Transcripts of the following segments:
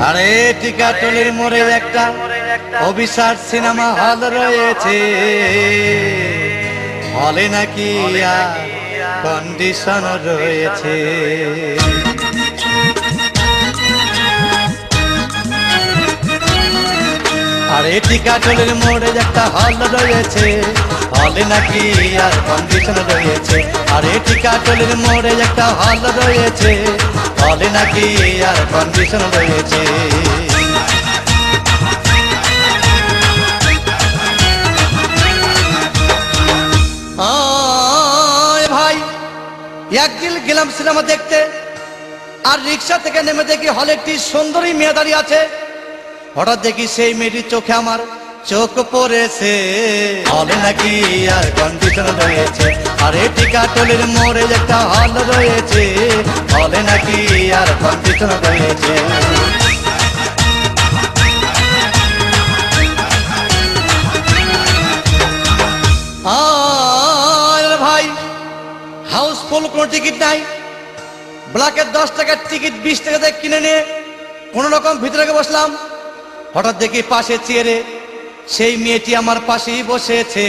আরে টিকাটলির মোড়ে একটা অভিশাপ সিনেমা হল রয়েছে, হলে নাকি কন্ডিশন রয়েছে। আরে টিকাটলির মোড়ে একটা হল রয়েছে, হলে নাকি আর কন্ডিশন রয়েছে। আরে টিকাটলির মোড়ে একটা হল রয়েছে, হলে নাকি আর কন্ডিশন রয়েছে। ভাই একদিন গেলাম সিনেমা দেখতে, আর রিক্সা থেকে নেমে দেখি হলে একটি সুন্দরী মেয়ে দাঁড়িয়ে আছে। হঠাৎ দেখি সেই মেয়েটির চোখে আমার চোখ পড়েছে, হলে নাকি আর কন্ডিশন রয়েছে। আরে টিকাটলির মোড়ে একটা হল রয়েছে, হলে নাকি আর কন্ডিশন রয়েছে। ভাই হাউসফুল কোনো টিকিট নাই, ব্ল্যাকের 10 টাকার টিকিট 20 টাকা দিয়ে কিনে নিয়ে কোন রকম ভিতরে বসলাম। হঠাৎ দেখি পাশে চেয়ারে সেই মেয়েটি আমার পাশেই বসেছে,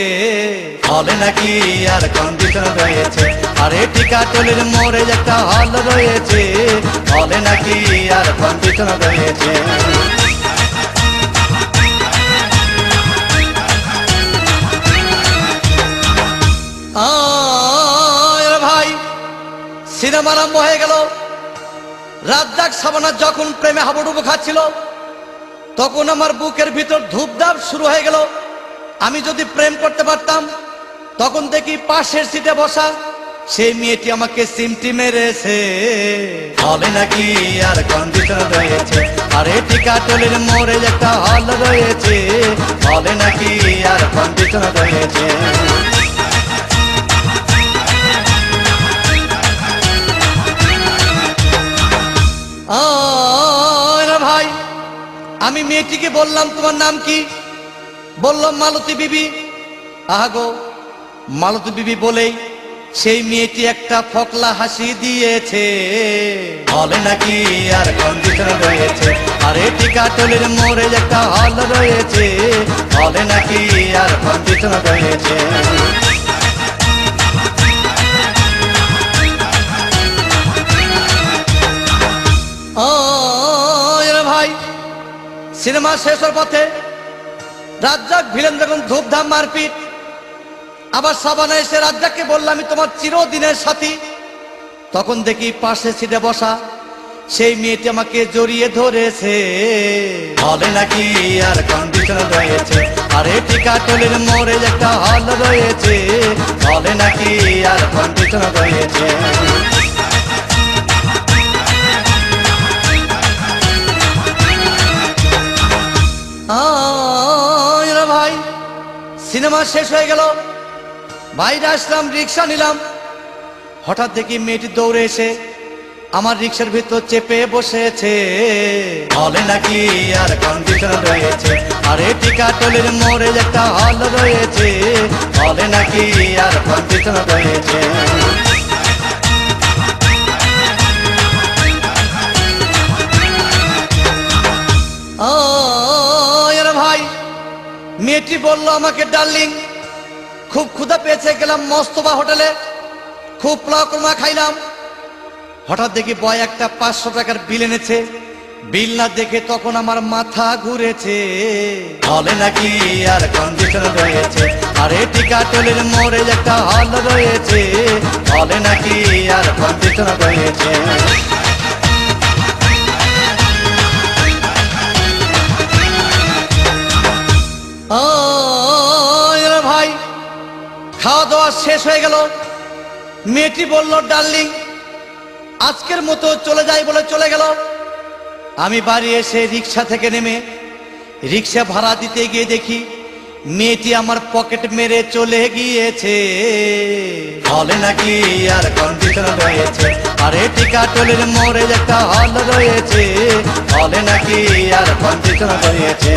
হলে নাকি আর কন্ডিশন রয়েছে। আরে টিকাটলির মোড়ে একটা হল রয়েছে, হলে নাকি আর কন্ডিশন রয়েছে। ভাই সিনেমা আরম্ভ হয়ে গেল। রাজ্জাক সাবানা যখন প্রেমে হাবুডুবু খাচ্ছিল, তখন আমার বুকের ভিতর ধূপধাপ শুরু হয়ে গেল। আমি যদি প্রেম করতে পারতাম, তখন দেখি পাশের সিটে বসা সেই মেয়েটি আমাকে সিমটি মেরেছে, হলে নাকি আর কন্ডিশন রয়েছে। আরে টিকাটলির মোড়ে একটা হল রয়েছে, হলে নাকি আর কন্ডিশন রয়েছে। ভাই আমি মেয়েটিকে বললাম, তোমার নাম কি? বললাম মালতী বিবি। আহাগো মালতী বিবি বলেই সেই মেয়েটি একটা ফকলা হাসি দিয়েছে, হলে নাকি আর কন্ডিশন রয়েছে। আরে টিকাটলির মোড়ে একটা হল রয়েছে, হলে নাকি আর কন্ডিশন রয়েছে। ভাই সিনেমা শেষ হওয়ার পথে রাজ্জাক ভিলেন যখন ধূপধাম মারপিট, আবার সাবানা এসে রাজ্জাককে বললাম, আমি তোমার চিরদিনের সাথী। তখন দেখি পাশে সিটে বসা সেই মেয়েটি আমাকে জড়িয়ে ধরেছে, হলে নাকি আর কন্ডিশন রয়েছে। আরে টিকাটলির মোড়ে একটা হল রয়েছে, হলে নাকি আর কন্ডিশন রয়েছে। ভাই সিনেমা শেষ হয়ে গেল, বাইরে আসলাম, রিক্সা নিলাম। হঠাৎ দেখি মেয়েটি দৌড়ে এসে আমার রিক্সার ভিতর চেপে বসেছে, হলে নাকি আর কন্ডিশন রয়েছে। আরে টিকাটলির মোড়ে একটা হল রয়েছে, হলে নাকি আর কন্ডিশন রয়েছে। ভাই মেয়েটি বলল আমাকে, ডার্লিং খুব ক্ষুধা পেয়েছে, গেলাম মস্তবা হোটেলে, খুব পোলাও কোরমা খাইলাম। হঠাৎ দেখি বয় একটা 500 টাকার বিল এনেছে। বিল না দেখে তখন আমার মাথা ঘুরেছে, হলে নাকি আর কন্ডিশন রয়েছে। আরে টিকাটলির মোড়ে একটা হল রয়েছে, হলে নাকি আর কন্ডিশন রয়েছে। ভাই খাওয়া দাওয়া শেষ হয়ে গেল। মেয়েটি বলল, ডার্লিং আজকের মতো চলে যাই বলে চলে গেল। আমি বাড়ি এসে রিক্সা থেকে নেমে রিক্সা ভাড়া দিতে গিয়ে দেখি মেয়েটি আমার পকেট মেরে চলে গিয়েছে, হলে নাকি আর কন্ডিশন রয়েছে। আরে টিকাটলির মোড়ে একটা হল রয়েছে, হলে নাকি আর কন্ডিশন রয়েছে।